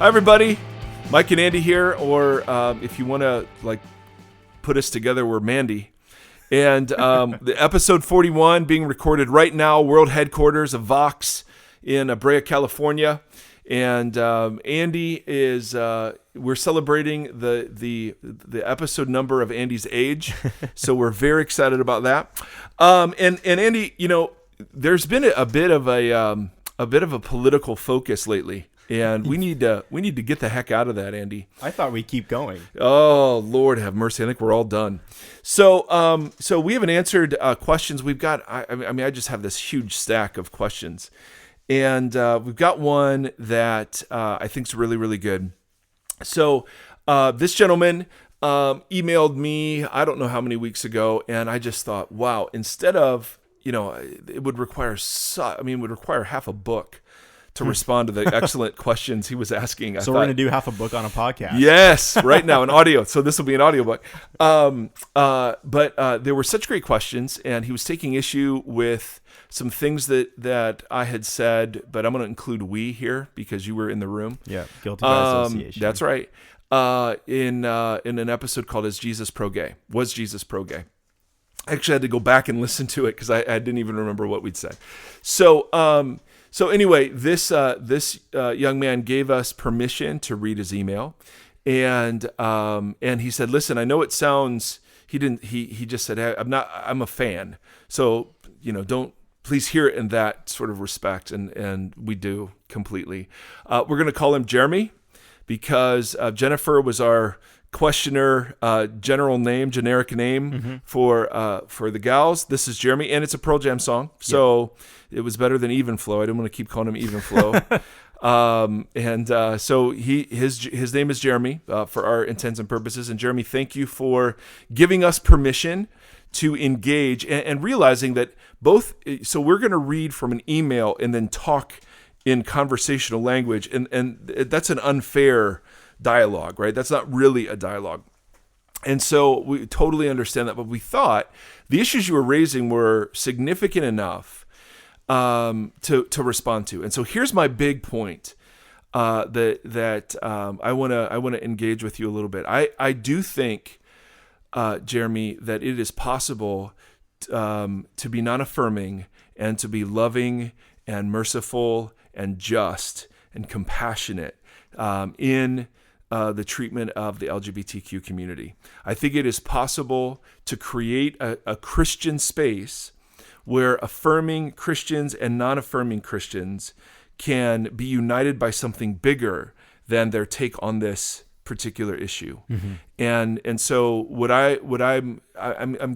Hi, everybody. Mike and Andy here, or if you want to put us together, we're Mandy. And the episode 41 being recorded right now, world headquarters of Vox in Brea, California. And Andy is we're celebrating the episode number of Andy's age, so we're very excited about that. And Andy, there's been a bit of a political focus lately. And we need to get the heck out of that, Andy. I thought we'd keep going. Oh, Lord have mercy. I think we're all done. So we haven't answered questions. We've got, I just have this huge stack of questions. And we've got one that I think is really, really good. So this gentleman emailed me, I don't know how many weeks ago, and I just thought, wow, instead of, it would require half a book to respond to the excellent questions he was asking. So we're going to do half a book on a podcast. Yes, right now, an audio. So this will be an audiobook. But there were such great questions, and he was taking issue with some things that I had said, but I'm going to include we here because you were in the room. Yeah, guilty by association. That's right. In an episode called "Is Jesus Pro-Gay?" Was Jesus pro-gay? I actually had to go back and listen to it because I didn't even remember what we'd said. So anyway, this young man gave us permission to read his email, and he said, "Listen, I know it sounds." He didn't. He just said, hey, I'm a fan. So don't please hear it in that sort of respect, and we do completely. We're going to call him Jeremy because Jennifer was our questioner, generic name for the gals. This is Jeremy, and it's a Pearl Jam song, so it was better than Even Flow. I didn't want to keep calling him Even Flow. So his name is Jeremy for our intents and purposes. And Jeremy, thank you for giving us permission to engage and realizing that both. So we're going to read from an email and then talk in conversational language, and that's an unfair dialogue, right? That's not really a dialogue. And so we totally understand that, but we thought the issues you were raising were significant enough to respond to. And so here's my big point that I want to engage with you a little bit. I do think, Jeremy, that it is possible to be non-affirming and to be loving and merciful and just and compassionate in the treatment of the LGBTQ community. I think it is possible to create a Christian space where affirming Christians and non-affirming Christians can be united by something bigger than their take on this particular issue. Mm-hmm. And so what I'm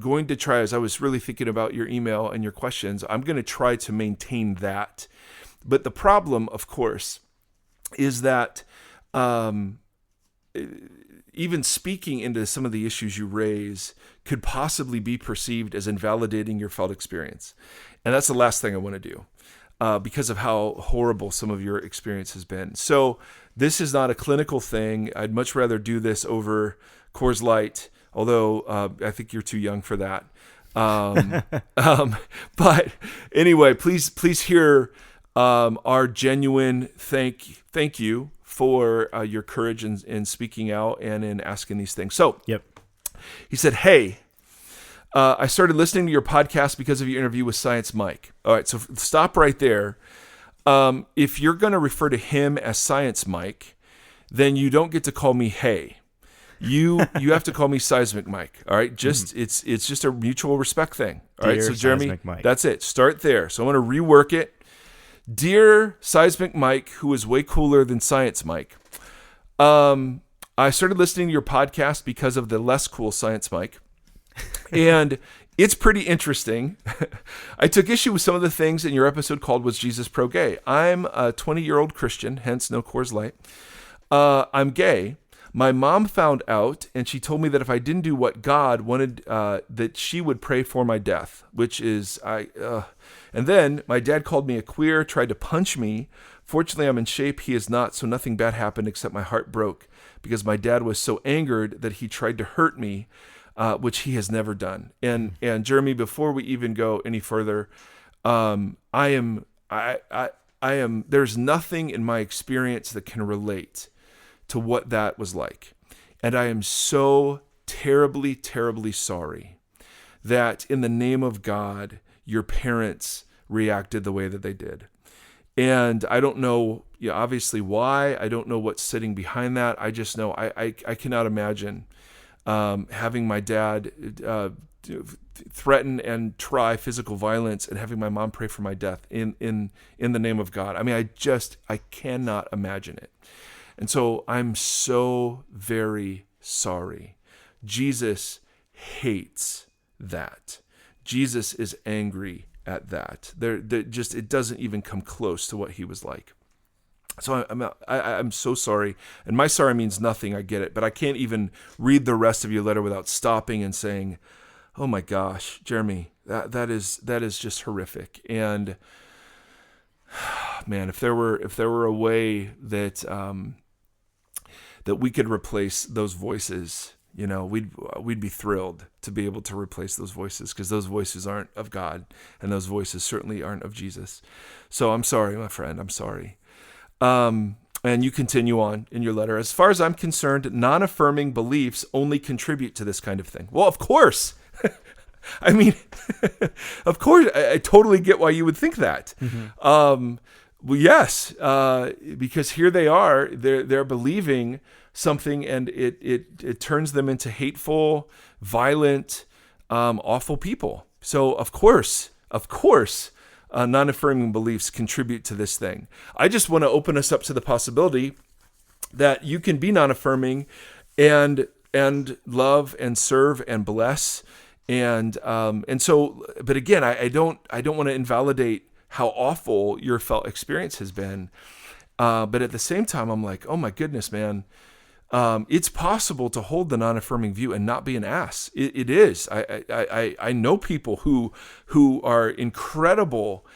going to try, as I was really thinking about your email and your questions, I'm going to try to maintain that. But the problem, of course, is that even speaking into some of the issues you raise could possibly be perceived as invalidating your felt experience. And that's the last thing I want to do because of how horrible some of your experience has been. So this is not a clinical thing. I'd much rather do this over Coors Light, although I think you're too young for that. But anyway, please hear our genuine thank you for your courage in speaking out and in asking these things. So he said, hey, I started listening to your podcast because of your interview with Science Mike. All right, so stop right there. If you're going to refer to him as Science Mike, then you don't get to call me hey. You have to call me Seismic Mike. All right, it's just a mutual respect thing. All right, so Jeremy, that's it. Start there. So I'm going to rework it. Dear Seismic Mike, who is way cooler than Science Mike, I started listening to your podcast because of the less cool Science Mike, and it's pretty interesting. I took issue with some of the things in your episode called Was Jesus Pro-Gay? I'm a 20-year-old Christian, hence no Coors Light. I'm gay. My mom found out, and she told me that if I didn't do what God wanted, that she would pray for my death, which is, and then my dad called me a queer, tried to punch me. Fortunately, I'm in shape. He is not, so nothing bad happened except my heart broke because my dad was so angered that he tried to hurt me, which he has never done. And Jeremy, before we even go any further, I am, there's nothing in my experience that can relate to what that was like. And I am so terribly, terribly sorry that in the name of God, your parents reacted the way that they did. And I don't know, obviously why. I don't know what's sitting behind that. I just know I cannot imagine having my dad threaten and try physical violence and having my mom pray for my death in the name of God. I mean, I cannot imagine it. And so I'm so very sorry. Jesus hates that. Jesus is angry at that. It doesn't even come close to what he was like. So I'm so sorry, and my sorry means nothing. I get it, but I can't even read the rest of your letter without stopping and saying, "Oh my gosh, Jeremy, that is just horrific." And man, if there were a way that that we could replace those voices, we'd be thrilled to be able to replace those voices, because those voices aren't of God, and those voices certainly aren't of Jesus. So I'm sorry, my friend. I'm sorry. And you continue on in your letter. As far as I'm concerned, non-affirming beliefs only contribute to this kind of thing. Well, of course. I mean, of course, I totally get why you would think that. Mm-hmm. Well, yes, because here they are, they're believing something, and it turns them into hateful, violent, awful people. So of course, non-affirming beliefs contribute to this thing. I just want to open us up to the possibility that you can be non-affirming and love and serve and bless, and so. But again, I don't want to invalidate how awful your felt experience has been. But at the same time, I'm like, oh my goodness, man. It's possible to hold the non-affirming view and not be an ass. It is. I know people who are incredible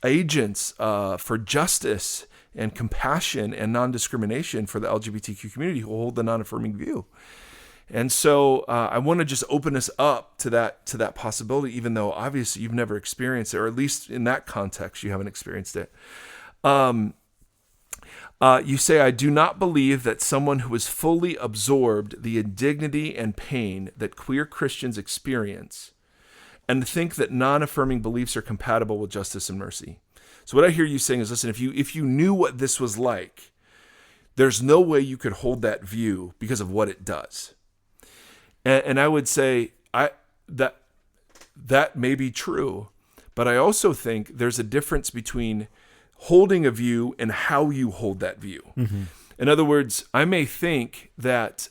agents for justice and compassion and non-discrimination for the LGBTQ community who hold the non-affirming view. And so I want to just open us up to that possibility, even though obviously you've never experienced it, or at least in that context you haven't experienced it. You say, I do not believe that someone who has fully absorbed the indignity and pain that queer Christians experience and think that non-affirming beliefs are compatible with justice and mercy. So what I hear you saying is, listen, if you knew what this was like, there's no way you could hold that view because of what it does. And I would say that may be true, but I also think there's a difference between holding a view and how you hold that view. Mm-hmm. In other words, I may think that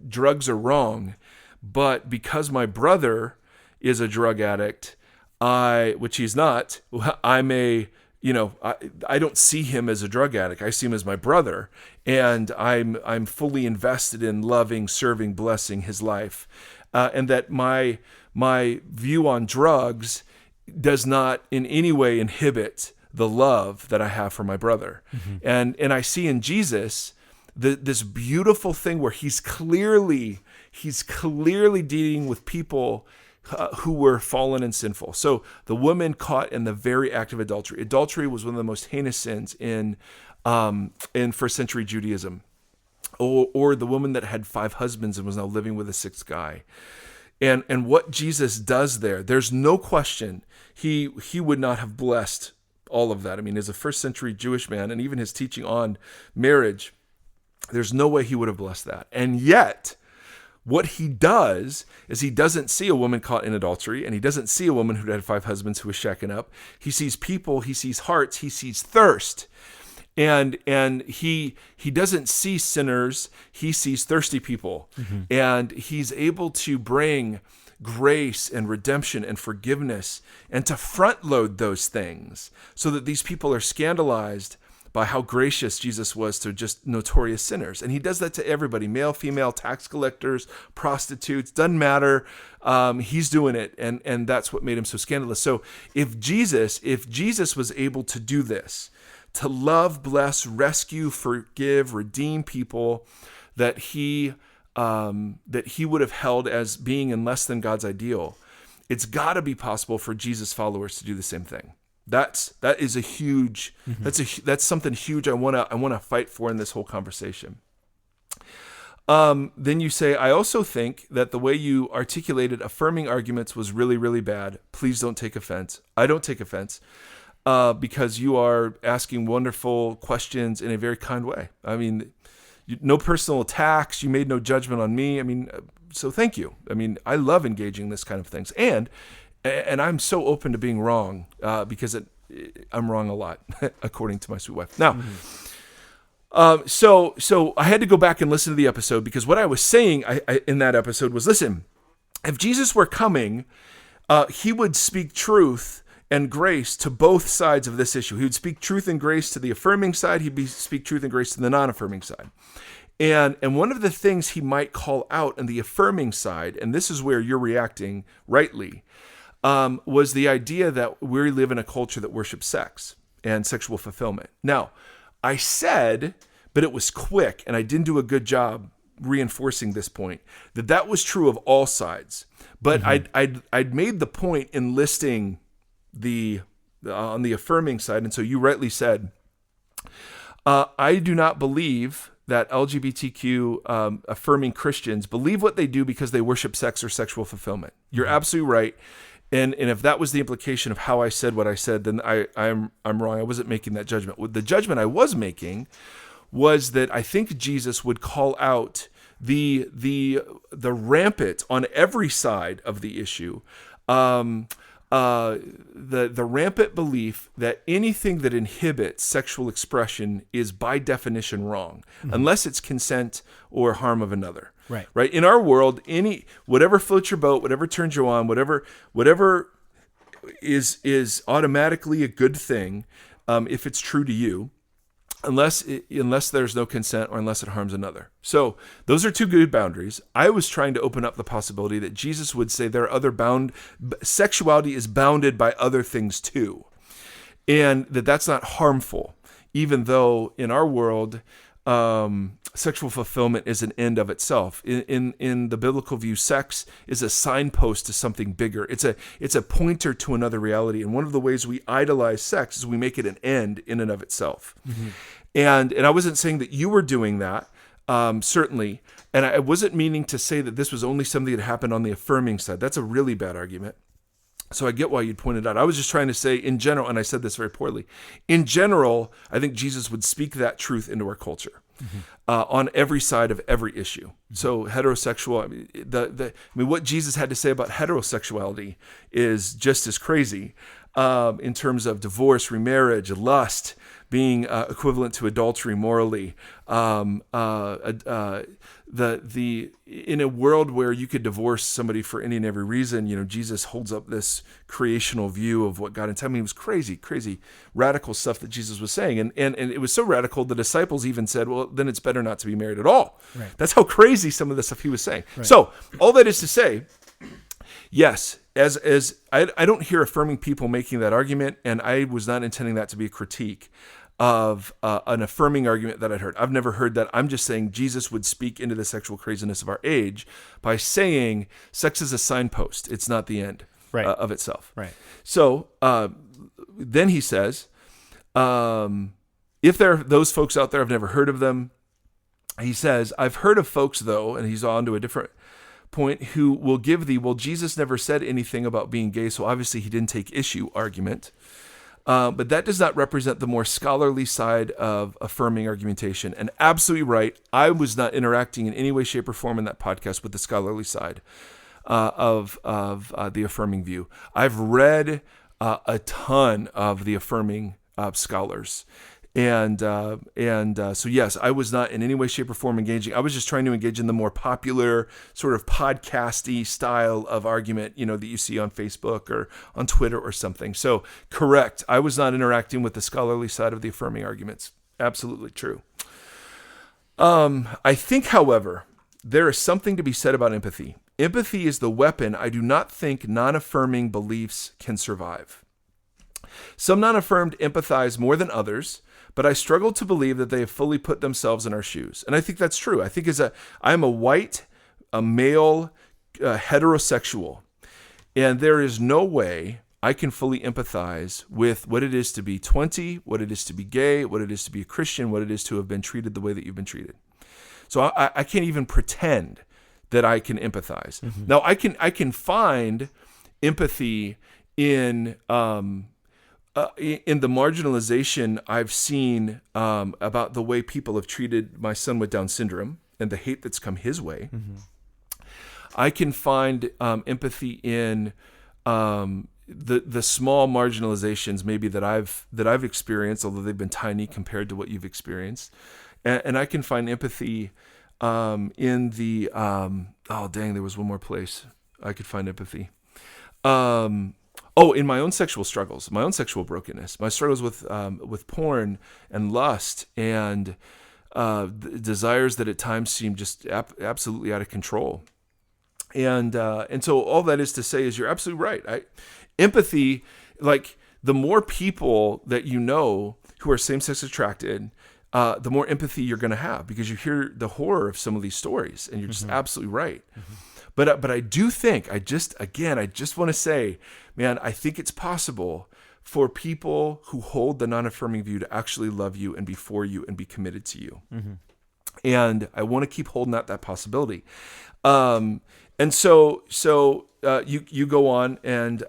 drugs are wrong, but because my brother is a drug addict, which he's not, I may, I don't see him as a drug addict. I see him as my brother, and I'm fully invested in loving, serving, blessing his life, and that my view on drugs does not in any way inhibit the love that I have for my brother. Mm-hmm. And I see in Jesus this beautiful thing where he's clearly dealing with people who were fallen and sinful. So the woman caught in the very act of adultery. Adultery was one of the most heinous sins in first century Judaism. Or the woman that had 5 husbands and was now living with a 6th guy. And what Jesus does there's no question he would not have blessed all of that. I mean, as a first century Jewish man, and even his teaching on marriage, there's no way he would have blessed that. And yet, what he does is he doesn't see a woman caught in adultery, and he doesn't see a woman who had 5 husbands who was shacking up. He sees people, he sees hearts, he sees thirst. And he doesn't see sinners, he sees thirsty people. Mm-hmm. And he's able to bring grace and redemption and forgiveness, and to front load those things so that these people are scandalized by how gracious Jesus was to just notorious sinners. And he does that to everybody, male, female, tax collectors, prostitutes, doesn't matter. He's doing it. And that's what made him so scandalous. So if Jesus was able to do this, to love, bless, rescue, forgive, redeem people that he would have held as being in less than God's ideal, it's got to be possible for Jesus' followers to do the same thing. That is a huge. That's something huge. I wanna fight for in this whole conversation. Then you say, I also think that the way you articulated affirming arguments was really, really bad. Please don't take offense. I don't take offense because you are asking wonderful questions in a very kind way. I mean, no personal attacks. You made no judgment on me. I mean, so thank you. I mean, I love engaging in this kind of things. And I'm so open to being wrong because I'm wrong a lot, according to my sweet wife. Now, so I had to go back and listen to the episode because what I was saying in that episode was, listen, if Jesus were coming, he would speak truth and grace to both sides of this issue. He would speak truth and grace to the affirming side. He'd speak truth and grace to the non-affirming side. And one of the things he might call out on the affirming side, and this is where you're reacting rightly, was the idea that we live in a culture that worships sex and sexual fulfillment. Now, I said, but it was quick, and I didn't do a good job reinforcing this point, that was true of all sides. But I'd made the point in listing on the affirming side, and so you rightly said, I do not believe that LGBTQ affirming Christians believe what they do because they worship sex or sexual fulfillment. You're absolutely right. And if that was the implication of how I said what I said, then I'm wrong. I wasn't making that judgment. The judgment I was making was that I think Jesus would call out the rampant on every side of the issue, the rampant belief that anything that inhibits sexual expression is by definition wrong, unless it's consent or harm of another. Right. In our world, whatever floats your boat, whatever turns you on, whatever is automatically a good thing, if it's true to you, unless there's no consent or unless it harms another. So those are two good boundaries. I was trying to open up the possibility that Jesus would say there are other sexuality is bounded by other things too, and that's not harmful, even though in our world, sexual fulfillment is an end of itself. In the biblical view, sex is a signpost to something bigger. It's a pointer to another reality. And one of the ways we idolize sex is we make it an end in and of itself. And I wasn't saying that you were doing that, certainly. And I wasn't meaning to say that this was only something that happened on the affirming side. That's a really bad argument. So I get why you'd pointed out. I was just trying to say in general, and I said this very poorly, in general, I think Jesus would speak that truth into our culture on every side of every issue. So heterosexual, what Jesus had to say about heterosexuality is just as crazy in terms of divorce, remarriage, lust, being equivalent to adultery morally, in a world where you could divorce somebody for any and every reason, Jesus holds up this creational view of what God intended. I mean, it was crazy, radical stuff that Jesus was saying. And it was so radical, the disciples even said, well, then it's better not to be married at all. Right. That's how crazy some of the stuff he was saying. Right. So all that is to say, yes, as I don't hear affirming people making that argument, and I was not intending that to be a critique of an affirming argument that I'd heard. I've never heard that. I'm just saying Jesus would speak into the sexual craziness of our age by saying sex is a signpost. It's not the end of itself. Right. So then he says, if there are those folks out there, I've never heard of them. He says, I've heard of folks, though, and he's on to a different point, who will give the, well, Jesus never said anything about being gay, so obviously he didn't take issue argument. But that does not represent the more scholarly side of affirming argumentation. And absolutely right, I was not interacting in any way, shape, or form in that podcast with the scholarly side of the affirming view. I've read a ton of the affirming scholars. And so, yes, I was not in any way, shape, or form engaging. I was just trying to engage in the more popular sort of podcasty style of argument, that you see on Facebook or on Twitter or something. So, correct. I was not interacting with the scholarly side of the affirming arguments. Absolutely true. I think, however, there is something to be said about empathy. Empathy is the weapon I do not think non-affirming beliefs can survive. Some non-affirmed empathize more than others, but I struggle to believe that they have fully put themselves in our shoes. And I think that's true. I think I am a white, male, heterosexual, and there is no way I can fully empathize with what it is to be 20, what it is to be gay, what it is to be a Christian, what it is to have been treated the way that you've been treated. So I can't even pretend that I can empathize. Mm-hmm. Now I can find empathy in the marginalization I've seen about the way people have treated my son with Down syndrome and the hate that's come his way. Mm-hmm. I can find empathy in the small marginalizations maybe that I've experienced, although they've been tiny compared to what you've experienced, and I can find empathy in the there was one more place I could find empathy. In my own sexual struggles, my own sexual brokenness, my struggles with porn and lust and desires that at times seem just absolutely out of control. And so all that is to say is you're absolutely right. Empathy, like the more people that you know who are same-sex attracted, the more empathy you're going to have because you hear the horror of some of these stories, and you're just absolutely right. Mm-hmm. But I do think I just want to say, man, I think it's possible for people who hold the non-affirming view to actually love you and be for you and be committed to you. Mm-hmm. And I want to keep holding that possibility. And so you go on and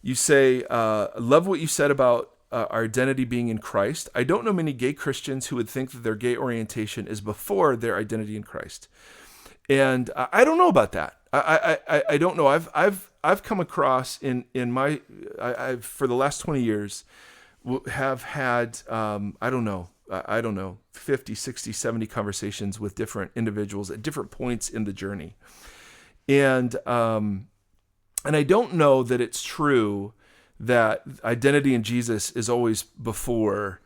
you say, love what you said about our identity being in Christ. I don't know many gay Christians who would think that their gay orientation is before their identity in Christ. And I don't know about that. I don't know. I've come across in my for the last 20 years have had I don't know 50, 60, 70 conversations with different individuals at different points in the journey. And I don't know that it's true that identity in Jesus is always before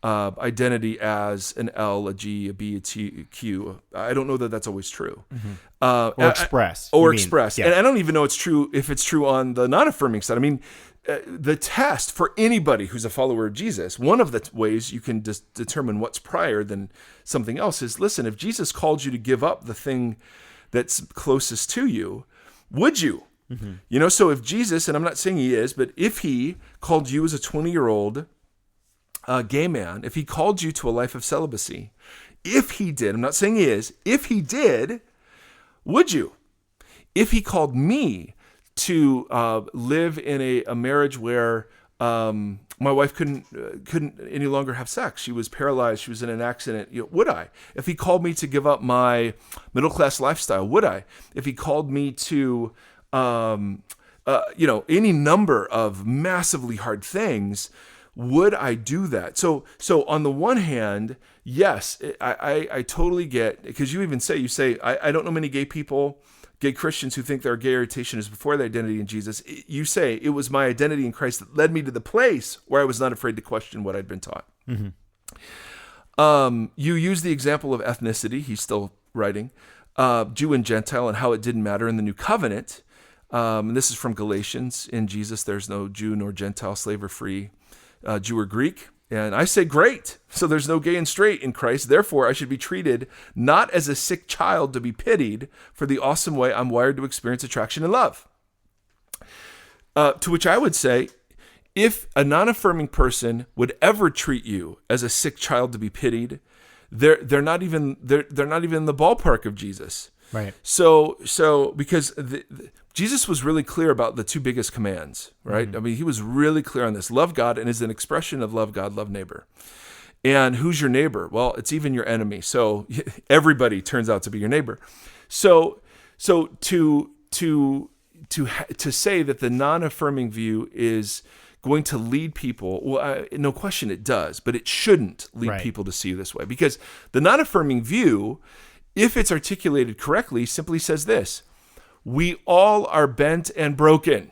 identity as an L, a G, a B, a T, a Q. I don't know that that's always true. Mm-hmm. Or express. Yeah. And I don't even know if it's true on the non-affirming side. I mean, the test for anybody who's a follower of Jesus, one of the ways you can determine what's prior than something else is, listen, if Jesus called you to give up the thing that's closest to you, would you? Mm-hmm. So if Jesus, and I'm not saying he is, but if he called you as a 20-year-old gay man, if he called you to a life of celibacy, if he did, I'm not saying he is, if he did, would you? If he called me to live in a marriage where my wife couldn't any longer have sex, she was paralyzed, she was in an accident, would I? If he called me to give up my middle-class lifestyle, would I? If he called me to any number of massively hard things, would I do that? So on the one hand, yes, I totally get, because you say, I don't know many gay Christians who think their gay orientation is before their identity in Jesus. You say, it was my identity in Christ that led me to the place where I was not afraid to question what I'd been taught. Mm-hmm. You use the example of ethnicity, he's still writing, Jew and Gentile, and how it didn't matter in the new covenant. And this is from Galatians. In Jesus, there's no Jew nor Gentile, slave or free, Jew or Greek. And I say, great. So there's no gay and straight in Christ. Therefore, I should be treated not as a sick child to be pitied for the awesome way I'm wired to experience attraction and love. To which I would say, if a non-affirming person would ever treat you as a sick child to be pitied, they're not even in the ballpark of Jesus. Right. So because Jesus was really clear about the two biggest commands, right? Mm-hmm. I mean, he was really clear on this. Love God, and is an expression of love God, love neighbor. And who's your neighbor? Well, it's even your enemy. So everybody turns out to be your neighbor. So to say that the non-affirming view is going to lead people, well, no question it does, but it shouldn't lead people to see you this way, because the non-affirming view, if it's articulated correctly, simply says this: we all are bent and broken,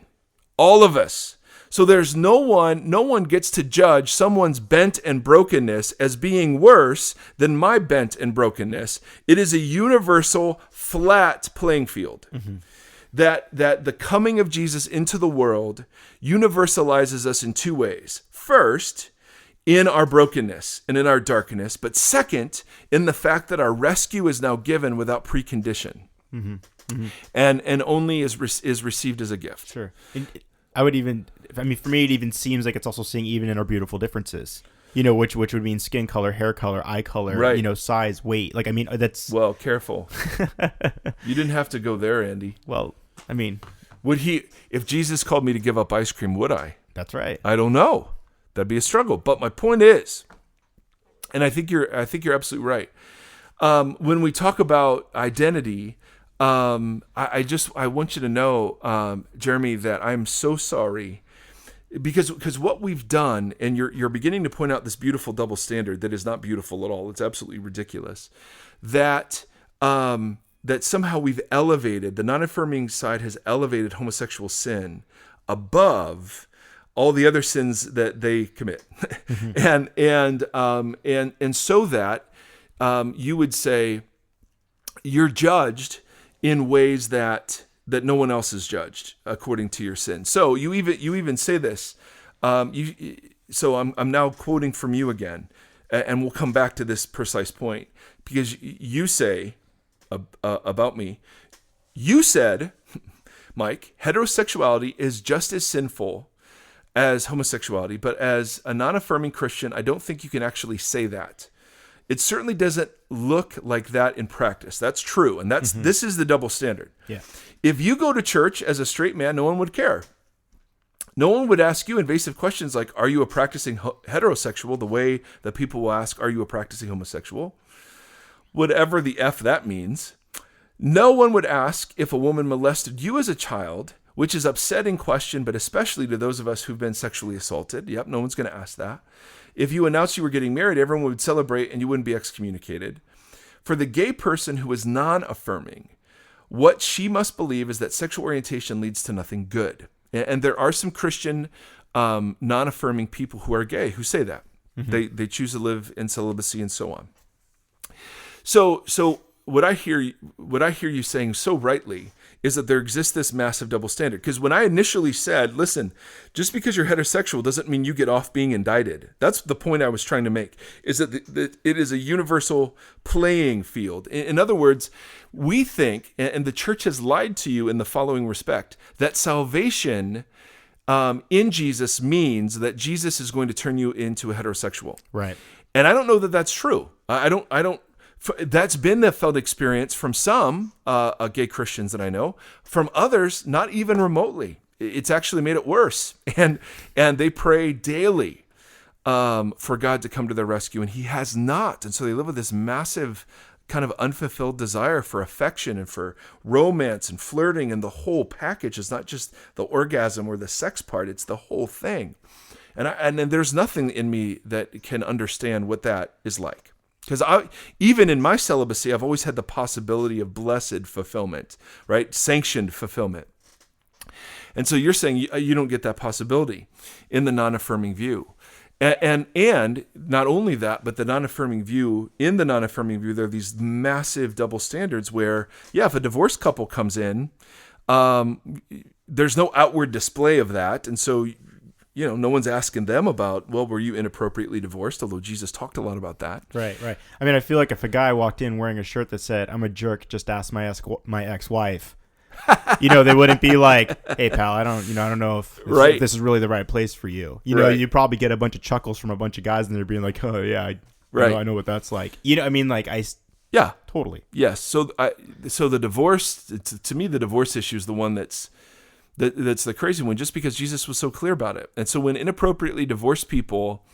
all of us. So there's no one gets to judge someone's bent and brokenness as being worse than my bent and brokenness. It is a universal, flat playing field. Mm-hmm. That the coming of Jesus into the world universalizes us in two ways. First, in our brokenness and in our darkness, but second, in the fact that our rescue is now given without precondition. Mm-hmm. Mm-hmm. And only is received as a gift. Sure. for me, it even seems like it's also seeing even in our beautiful differences. Which would mean skin color, hair color, eye color, right. Size, weight. That's... Well, careful. You didn't have to go there, Andy. Well, would he, if Jesus called me to give up ice cream, would I? That's right. I don't know. That'd be a struggle. But my point is, and I think you're absolutely right. When we talk about identity, I want you to know, Jeremy, that I'm so sorry. Because what we've done, and you're beginning to point out this beautiful double standard that is not beautiful at all. It's absolutely ridiculous. That somehow we've elevated, the non-affirming side has elevated homosexual sin above all the other sins that they commit, mm-hmm. and so that you would say you're judged in ways that no one else is judged according to your sin. So you even say this. So I'm now quoting from you again, and we'll come back to this precise point, because you say about me, you said, Mike, heterosexuality is just as sinful as homosexuality, but as a non-affirming Christian, I don't think you can actually say that. It certainly doesn't look like that in practice. That's true, and that's mm-hmm. This is the double standard. Yeah. If you go to church as a straight man, no one would care. No one would ask you invasive questions like, are you a practicing heterosexual, the way that people will ask, are you a practicing homosexual? Whatever the F that means. No one would ask if a woman molested you as a child, which is an upsetting question, but especially to those of us who've been sexually assaulted. Yep, no one's going to ask that. If you announced you were getting married, everyone would celebrate and you wouldn't be excommunicated. For the gay person who is non-affirming, what she must believe is that sexual orientation leads to nothing good. And there are some Christian non-affirming people who are gay who say that. Mm-hmm. They choose to live in celibacy and so on. So what I hear you saying so rightly is that there exists this massive double standard. Because when I initially said, listen, just because you're heterosexual doesn't mean you get off being indicted. That's the point I was trying to make, is that it is a universal playing field. In other words, we think, and the church has lied to you in the following respect, that salvation in Jesus means that Jesus is going to turn you into a heterosexual. Right. And I don't know that that's true. I don't. That's been the felt experience from some gay Christians that I know. From others, not even remotely. It's actually made it worse. And they pray daily for God to come to their rescue, and he has not. And so they live with this massive kind of unfulfilled desire for affection and for romance and flirting, and the whole package is not just the orgasm or the sex part, it's the whole thing. And there's nothing in me that can understand what that is like. Because even in my celibacy, I've always had the possibility of blessed fulfillment, right? Sanctioned fulfillment. And so you're saying you don't get that possibility in the non-affirming view. And not only that, but the non-affirming view, in the non-affirming view, there are these massive double standards where, if a divorced couple comes in, there's no outward display of that. And so, no one's asking them about, well, were you inappropriately divorced? Although Jesus talked a lot about that. Right. I mean, I feel like if a guy walked in wearing a shirt that said, I'm a jerk, just ask my ex-wife, they wouldn't be like, hey, pal, I don't know if this is really the right place for you. You'd probably get a bunch of chuckles from a bunch of guys and they're being like, oh, yeah, I know what that's like. Yeah. Totally. Yes. So the divorce, to me, the divorce issue is the one that's the crazy one, just because Jesus was so clear about it. And so when inappropriately divorced people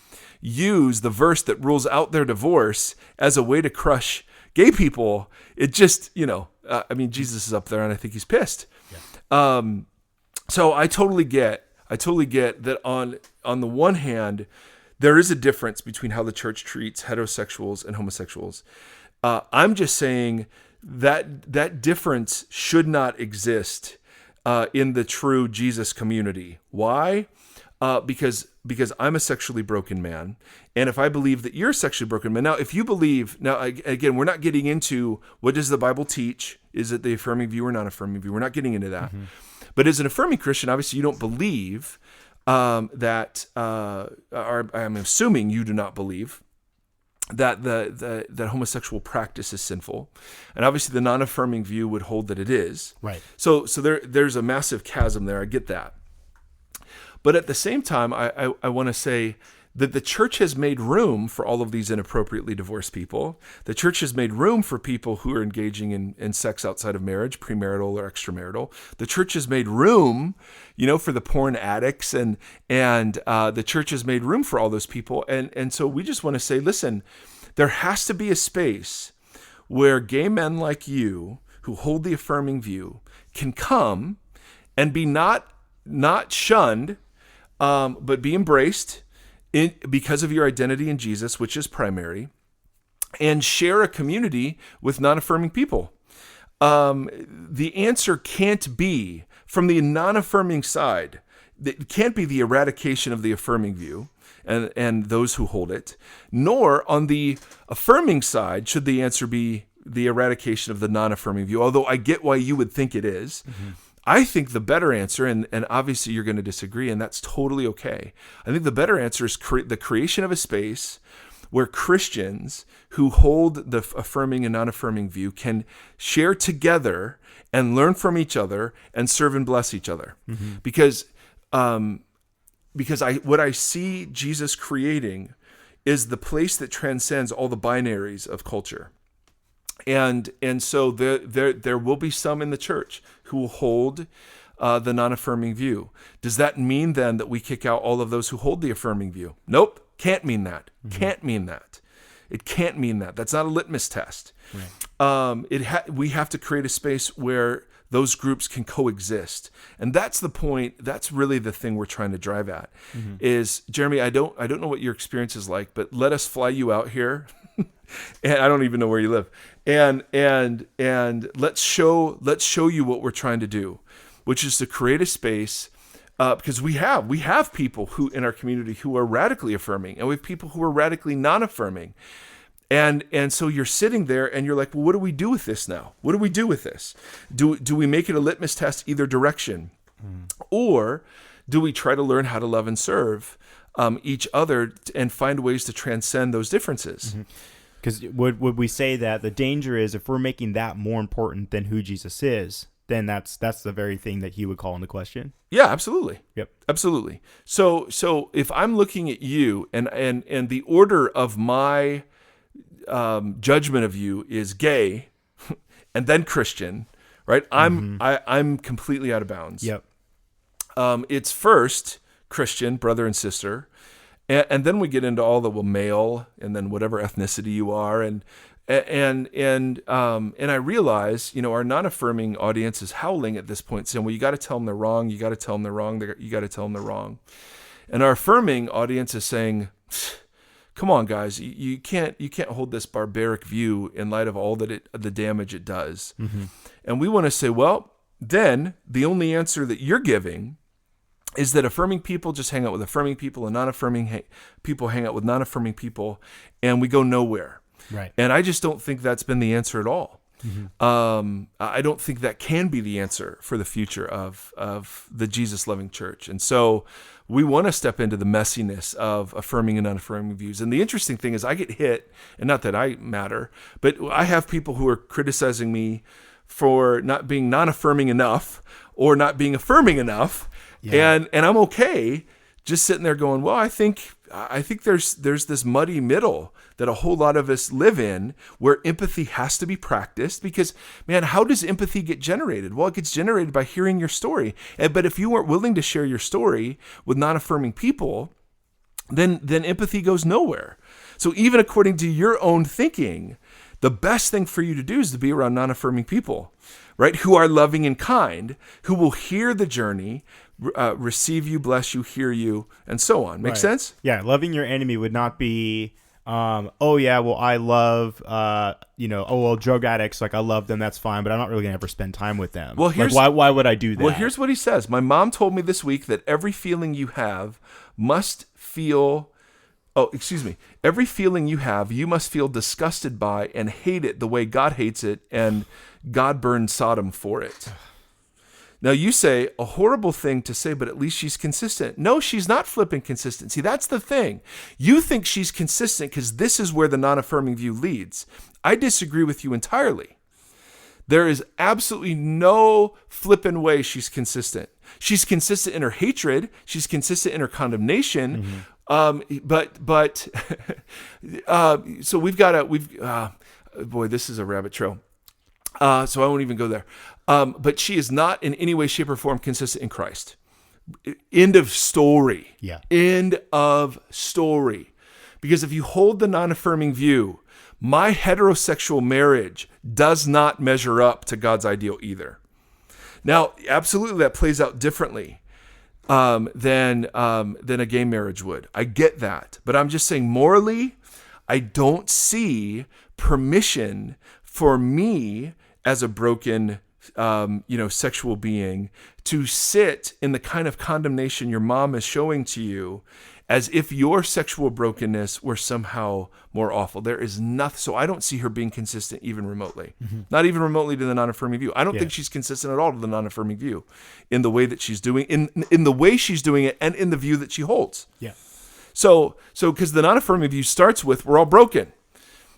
use the verse that rules out their divorce as a way to crush gay people, it just, Jesus is up there and I think he's pissed. Yeah. So I totally get that on the one hand, there is a difference between how the church treats heterosexuals and homosexuals. I'm just saying that difference should not exist in the true Jesus community. Why? Because I'm a sexually broken man, and if I believe that you're a sexually broken man, now if you believe, again, we're not getting into what does the Bible teach? Is it the affirming view or non-affirming view? We're not getting into that. Mm-hmm. But as an affirming Christian, obviously you don't believe that, or I'm assuming you do not believe that that homosexual practice is sinful, and obviously the non-affirming view would hold that it is. Right. So there's a massive chasm there. I get that. But at the same time, I want to say that the church has made room for all of these inappropriately divorced people. The church has made room for people who are engaging in sex outside of marriage, premarital or extramarital. The church has made room, for the porn addicts, and the church has made room for all those people. And so we just want to say, listen, there has to be a space where gay men like you, who hold the affirming view, can come and be not shunned, but be embraced because of your identity in Jesus, which is primary, and share a community with non-affirming people. The answer can't be, from the non-affirming side, it can't be the eradication of the affirming view and those who hold it, nor on the affirming side should the answer be the eradication of the non-affirming view, although I get why you would think it is. Mm-hmm. I think the better answer, and obviously you're going to disagree, and that's totally okay. I think the better answer is the creation of a space where Christians who hold the affirming and non-affirming view can share together and learn from each other and serve and bless each other. Mm-hmm. Because what I see Jesus creating is the place that transcends all the binaries of culture. And so there will be some in the church who will hold the non-affirming view. Does that mean then that we kick out all of those who hold the affirming view? Nope, can't mean that. Mm-hmm. Can't mean that. It can't mean that. That's not a litmus test. Right. We have to create a space where those groups can coexist, and that's the point. That's really the thing we're trying to drive at. Mm-hmm. Is Jeremy? I don't know what your experience is like, but let us fly you out here. And I don't even know where you live. And let's show you what we're trying to do, which is to create a space, because we have people who in our community who are radically affirming, and we have people who are radically non-affirming. And so you're sitting there and you're like, well, what do we do with this now? What do we do with this? Do we make it a litmus test either direction? Or do we try to learn how to love and serve each other and find ways to transcend those differences? Mm-hmm. Because would we say that the danger is if we're making that more important than who Jesus is, then that's the very thing that he would call into question? Yeah, absolutely. Yep, absolutely. So if I'm looking at you and the order of my judgment of you is gay and then Christian, right? I'm completely out of bounds. Yep. It's first Christian, brother and sister. And then we get into all the male, and then whatever ethnicity you are, and I realize, our non-affirming audience is howling at this point, saying, "Well, you got to tell them they're wrong. You got to tell them they're wrong. You got to tell them they're wrong." And our affirming audience is saying, "Come on, guys, you can't hold this barbaric view in light of all the damage it does." Mm-hmm. And we want to say, well, then the only answer that you're giving is that affirming people just hang out with affirming people, and non-affirming people hang out with non-affirming people, and we go nowhere. Right. And I just don't think that's been the answer at all. Mm-hmm. I don't think that can be the answer for the future of the Jesus-loving church. And so we want to step into the messiness of affirming and non-affirming views. And the interesting thing is I get hit, and not that I matter, but I have people who are criticizing me for not being non-affirming enough or not being affirming enough. Yeah. And I'm okay just sitting there going, well, I think there's this muddy middle that a whole lot of us live in, where empathy has to be practiced. Because, man, how does empathy get generated? Well, it gets generated by hearing your story. But if you weren't willing to share your story with non-affirming people, then empathy goes nowhere. So even according to your own thinking, the best thing for you to do is to be around non-affirming people, right? Who are loving and kind, who will hear the journey, receive you, bless you, hear you, and so on. Make sense? Yeah, loving your enemy would not be, oh yeah, well I love, drug addicts, like I love them, that's fine, but I'm not really gonna ever spend time with them. Well, why would I do that? Well, here's what he says. My mom told me this week that every feeling you have, every feeling you have, you must feel disgusted by and hate it the way God hates it, and God burned Sodom for it. Now you say, a horrible thing to say, but at least she's consistent. No, she's not flipping consistent. See, that's the thing. You think she's consistent because this is where the non-affirming view leads. I disagree with you entirely. There is absolutely no flipping way she's consistent. She's consistent in her hatred. She's consistent in her condemnation. But so boy, this is a rabbit trail. So I won't even go there. But she is not in any way, shape, or form consistent in Christ. End of story. Yeah. End of story. Because if you hold the non-affirming view, my heterosexual marriage does not measure up to God's ideal either. Now, absolutely, that plays out differently than a gay marriage would. I get that. But I'm just saying, morally, I don't see permission for me as a broken sexual being to sit in the kind of condemnation your mom is showing to you as if your sexual brokenness were somehow more awful. There is nothing. So I don't see her being consistent even remotely, not even remotely to the non-affirming view. I don't think she's consistent at all to the non-affirming view in the way that she's doing, in the way she's doing it, and in the view that she holds. Yeah. So because the non-affirming view starts with we're all broken,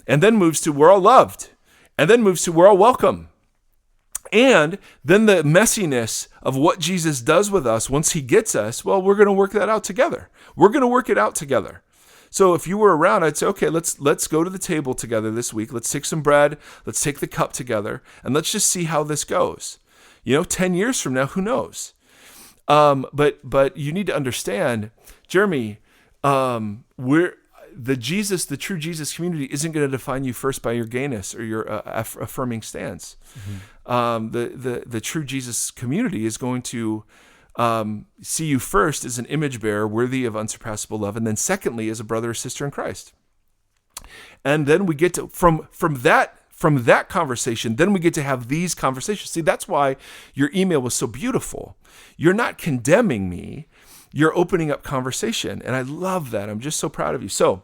and then moves to we're all loved, and then moves to we're all welcome. And then the messiness of what Jesus does with us once he gets us, well, we're going to work that out together. We're going to work it out together. So if you were around, I'd say, okay, let's go to the table together this week. Let's take some bread. Let's take the cup together, and let's just see how this goes. 10 years from now, who knows? But you need to understand, Jeremy, the true Jesus community isn't going to define you first by your gayness or your affirming stance. The true Jesus community is going to see you first as an image bearer worthy of unsurpassable love, and then secondly as a brother or sister in Christ. And then we get to from that conversation, then we get to have these conversations. See, that's why your email was so beautiful. You're not condemning me. You're opening up conversation. And I love that. I'm just so proud of you. So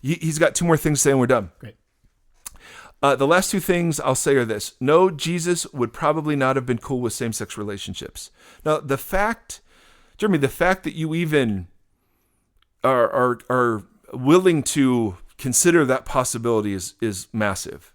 he's got two more things to say and we're done. Great. The last two things I'll say are this. No, Jesus would probably not have been cool with same-sex relationships. Now, Jeremy, the fact that you even are willing to consider that possibility is massive.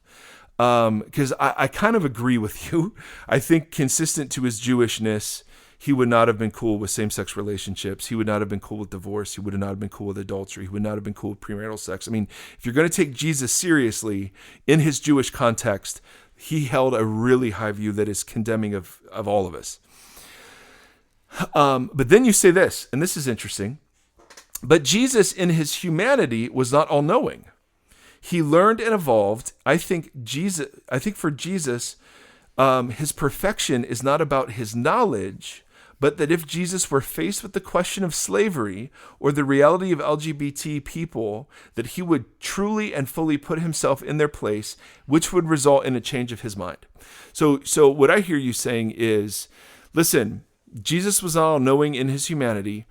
Because I kind of agree with you. I think consistent to his Jewishness, he would not have been cool with same-sex relationships. He would not have been cool with divorce. He would not have been cool with adultery. He would not have been cool with premarital sex. I mean, if you're going to take Jesus seriously in his Jewish context, he held a really high view that is condemning of all of us. But then you say this, and this is interesting. But Jesus in his humanity was not all-knowing. He learned and evolved. I think for Jesus, his perfection is not about his knowledge, but that if Jesus were faced with the question of slavery or the reality of LGBT people, that he would truly and fully put himself in their place, which would result in a change of his mind. So what I hear you saying is, listen, Jesus was all-knowing in his humanity,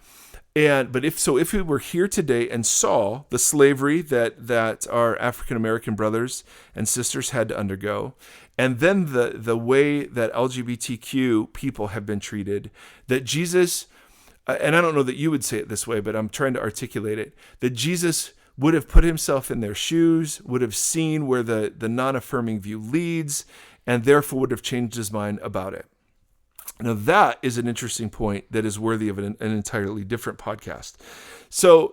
but if we were here today and saw the slavery that our African American brothers and sisters had to undergo, and then the way that LGBTQ people have been treated, that Jesus, and I don't know that you would say it this way, but I'm trying to articulate it, that Jesus would have put himself in their shoes, would have seen where the non-affirming view leads, and therefore would have changed his mind about it. Now that is an interesting point that is worthy of an entirely different podcast. So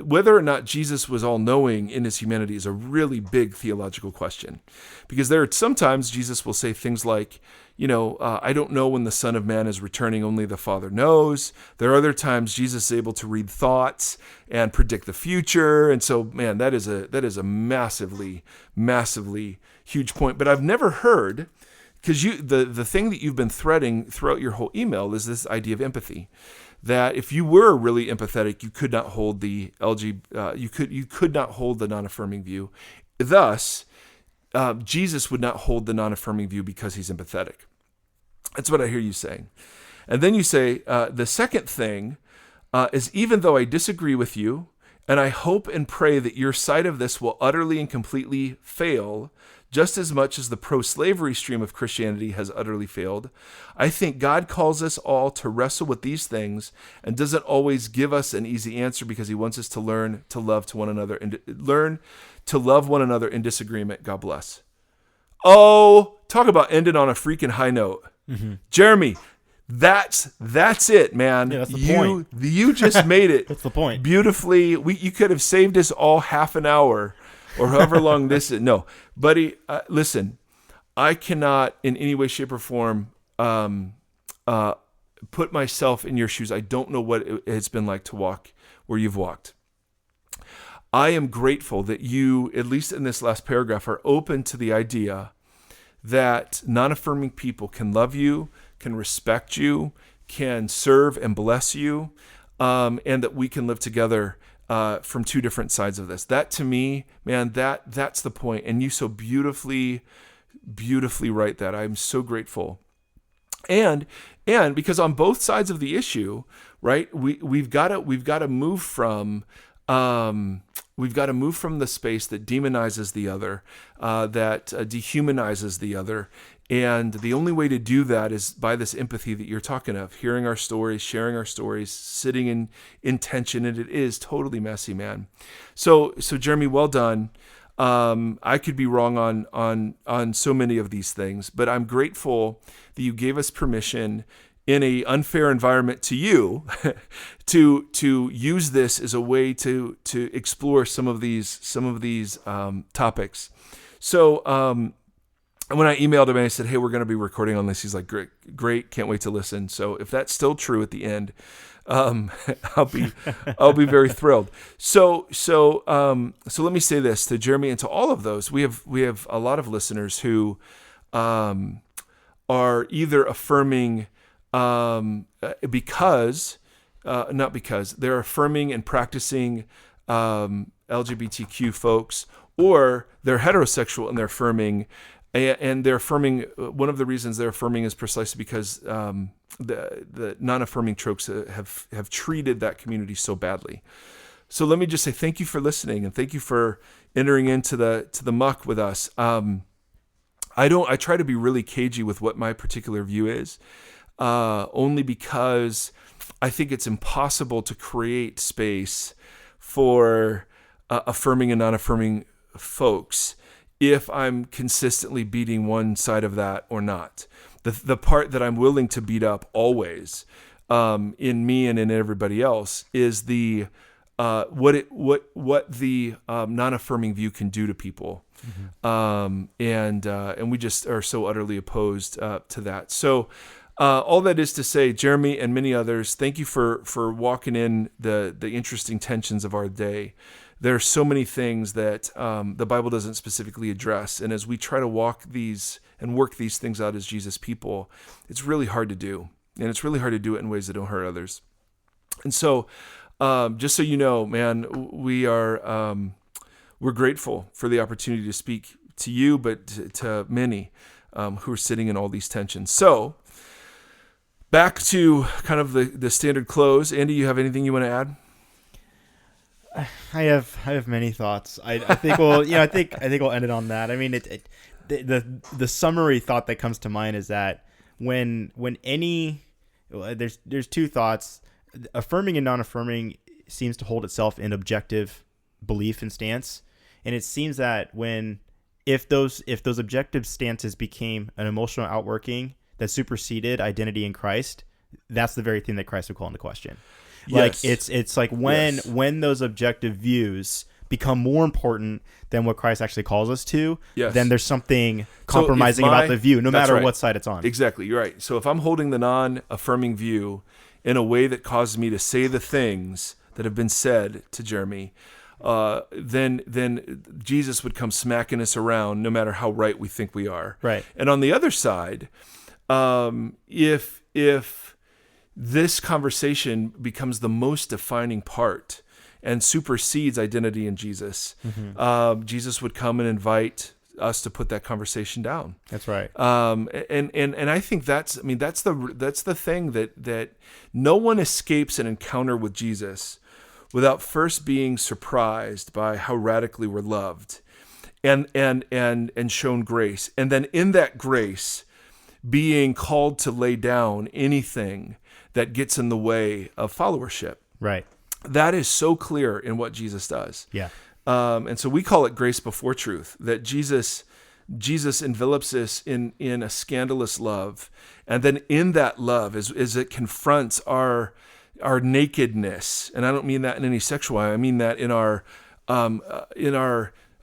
whether or not Jesus was all-knowing in his humanity is a really big theological question, because there are sometimes Jesus will say things like, I don't know when the Son of Man is returning, only the Father knows. There are other times Jesus is able to read thoughts and predict the future, and so man, that is a massively, massively huge point. But I've never heard. Because the thing that you've been threading throughout your whole email is this idea of empathy, that if you were really empathetic, you could not hold the you could not hold the non-affirming view. Thus, Jesus would not hold the non-affirming view because he's empathetic. That's what I hear you saying. And then you say the second thing is, even though I disagree with you, and I hope and pray that your side of this will utterly and completely fail, just as much as the pro-slavery stream of Christianity has utterly failed, I think God calls us all to wrestle with these things and doesn't always give us an easy answer, because he wants us to learn to love one another in disagreement. God bless. Oh, talk about ending on a freaking high note. Mm-hmm. Jeremy, That's it, man. Yeah, that's the point. You just made it. That's the point. Beautifully. You could have saved us all half an hour or however long this is. No, buddy, listen, I cannot in any way, shape, or form put myself in your shoes. I don't know what it's been like to walk where you've walked. I am grateful that you, at least in this last paragraph, are open to the idea that non-affirming people can love you, can respect you, can serve and bless you, and that we can live together from two different sides of this. That to me, man, that's the point. And you so beautifully write that. I'm so grateful. And because on both sides of the issue, right, we've got to move from the space that demonizes the other, that dehumanizes the other. And the only way to do that is by this empathy that you're talking of, hearing our stories, sharing our stories, sitting in tension. And it is totally messy, man. So Jeremy, well done. I could be wrong on so many of these things, but I'm grateful that you gave us permission in a unfair environment to you to use this as a way to explore some of these topics. So when I emailed him and I said, "Hey, we're going to be recording on this," he's like, "Great, can't wait to listen." So if that's still true at the end, I'll be very thrilled. So let me say this to Jeremy and to all of those. We have a lot of listeners who are either affirming because they're affirming and practicing LGBTQ folks, or they're heterosexual and they're affirming. And they're affirming. One of the reasons they're affirming is precisely because the non-affirming tropes have treated that community so badly. So let me just say thank you for listening and thank you for entering into the muck with us. I try to be really cagey with what my particular view is, only because I think it's impossible to create space for affirming and non-affirming folks if I'm consistently beating one side of that or not. The part that I'm willing to beat up always, in me and in everybody else, is the what the non-affirming view can do to people, and we just are so utterly opposed to that. So all that is to say, Jeremy and many others, thank you for walking in the interesting tensions of our day. There are so many things that the Bible doesn't specifically address. And as we try to walk these and work these things out as Jesus people, it's really hard to do. And it's really hard to do it in ways that don't hurt others. And so just so you know, man, we're grateful for the opportunity to speak to you, but to many who are sitting in all these tensions. So back to kind of the standard close. Andy, you have anything you want to add? I have many thoughts. I think we'll I think we'll end it on that. I mean, the summary thought that comes to mind is that there's two thoughts. Affirming and non-affirming seems to hold itself in objective belief and stance, and it seems that if those objective stances became an emotional outworking that superseded identity in Christ, that's the very thing that Christ would call into question. Like yes. It's like when those objective views become more important than what Christ actually calls us to, then there's something compromising about the view, no matter what side it's on. Exactly, you're right. So if I'm holding the non-affirming view in a way that causes me to say the things that have been said to Jeremy, then Jesus would come smacking us around no matter how right we think we are. Right. And on the other side, if this conversation becomes the most defining part and supersedes identity in Jesus, Jesus would come and invite us to put that conversation down. That's right. And I think that's the thing that no one escapes an encounter with Jesus without first being surprised by how radically we're loved and shown grace. And then in that grace, being called to lay down anything that gets in the way of followership. Right. That is so clear in what Jesus does. Yeah. And so we call it grace before truth, that Jesus Jesus envelops us in a scandalous love. And then in that love, as it confronts our nakedness, and I don't mean that in any sexual way, I mean that in our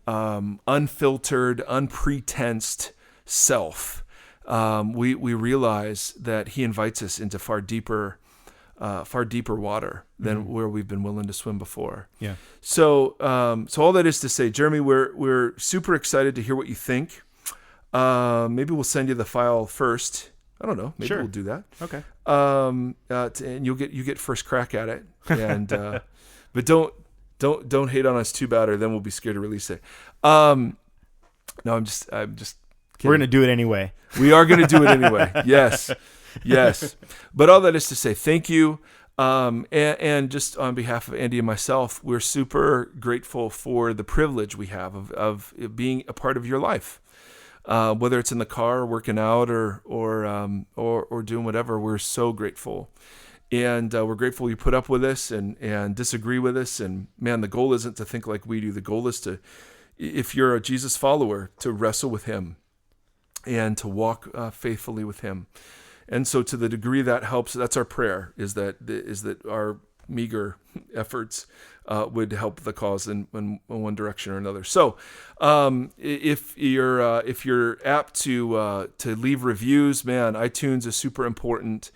unfiltered, unpretensed self, we realize that he invites us into far deeper water than where we've been willing to swim before. Yeah. So all that is to say, Jeremy, we're super excited to hear what you think. Maybe we'll send you the file first. I don't know. Maybe we'll do that. Okay. And you get first crack at it. And but don't hate on us too bad, or then we'll be scared to release it. No, I'm just kidding. We're gonna do it anyway. We are gonna do it anyway. Yes. But all that is to say, thank you. And just on behalf of Andy and myself, we're super grateful for the privilege we have of being a part of your life. Whether it's in the car, working out, or doing whatever, we're so grateful. And we're grateful you put up with us and disagree with us. And man, the goal isn't to think like we do. The goal is to, if you're a Jesus follower, to wrestle with him and to walk faithfully with him. And so to the degree that helps, that's our prayer, is that our meager efforts would help the cause in one direction or another. So if you're apt to leave reviews, man, iTunes is super important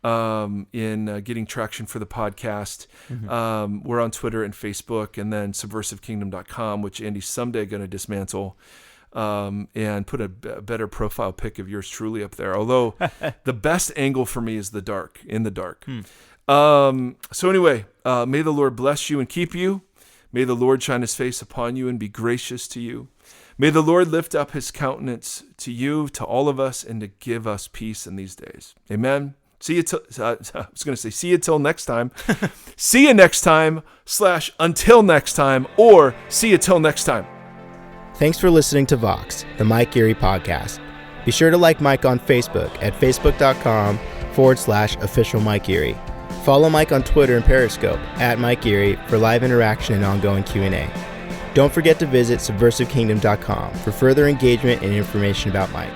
in getting traction for the podcast. We're on Twitter and Facebook, and then subversivekingdom.com, which Andy's someday going to dismantle. And put a better profile pic of yours truly up there. Although the best angle for me is in the dark. So anyway, may the Lord bless you and keep you. May the Lord shine his face upon you and be gracious to you. May the Lord lift up his countenance to you, to all of us, and to give us peace in these days. Amen. See you till next time. See you next time / until next time, or see you till next time. Thanks for listening to Vox, the Mike Geary podcast. Be sure to like Mike on Facebook at facebook.com/official Mike Geary. Follow Mike on Twitter and Periscope at Mike Geary for live interaction and ongoing Q&A. Don't forget to visit subversivekingdom.com for further engagement and information about Mike.